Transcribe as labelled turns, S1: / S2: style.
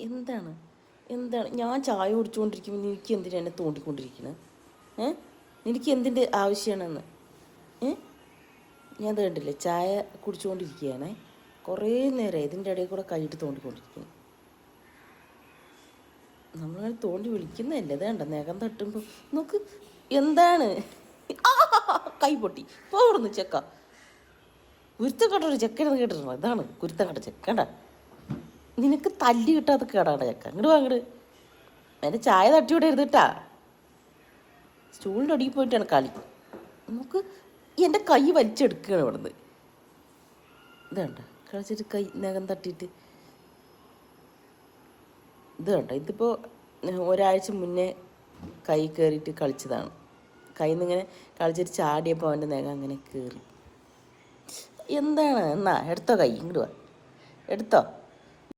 S1: എന്താണ് എന്താണ് ഞാൻ ചായ കുടിച്ചുകൊണ്ടിരിക്കുമ്പോൾ നിനക്ക് എന്തിനാ എന്നെ തോണ്ടിക്കൊണ്ടിരിക്കണേ? നിനക്ക് എന്തിൻ്റെ ആവശ്യമാണെന്ന്? ഞാൻ കണ്ടില്ലേ ചായ കുടിച്ചുകൊണ്ടിരിക്കുകയാണേ. കുറേ നേരം ഇതിൻ്റെ ഇടയിൽ കൂടെ കൈയിട്ട് തോണ്ടിക്കൊണ്ടിരിക്കുന്നു. നമ്മളങ്ങനെ തോണ്ടി വിളിക്കുന്നതല്ലേ. അത് കണ്ട നഖം തട്ടുമ്പോൾ നോക്ക്. എന്താണ് കൈ പൊട്ടി പോടുന്നു ചെക്ക. കുരുത്തക്കട്ടൊരു ചെക്കനെന്ന് കേട്ടിട്ടുണ്ടോ? ഇതാണ് കുരുത്തക്കട്ട ചെക്കണ്ട. നിനക്ക് തല്ലി കിട്ടാത്ത കേടാണ് ചെക്ക. ഇങ്ങോട്ട് വാ ഇങ്ങോട്ട്. എൻ്റെ ചായ തട്ടി വിടരുത് കേട്ടാ. സ്റ്റൂളിൻ്റെ അടിയിൽ പോയിട്ടാണ് കളി. നമുക്ക് എൻ്റെ കൈ വലിച്ചെടുക്കുകയാണ് ഇവിടുന്ന്. ഇതണ്ട കളിച്ചിട്ട് കൈ നഖം തട്ടിയിട്ട്. ഇത് കണ്ട ഇതിപ്പോൾ ഒരാഴ്ച മുന്നേ കൈ കയറിയിട്ട് കളിച്ചതാണ്. കയ്യിൽ നിന്ന് ഇങ്ങനെ കളിച്ചിട്ട് ചാടിയപ്പോൾ അവൻ്റെ നഖം അങ്ങനെ കയറി. എന്താണ്? എന്നാ എടുത്തോ കൈ ഇങ്ങോട്ട് വാ. എടുത്തോ.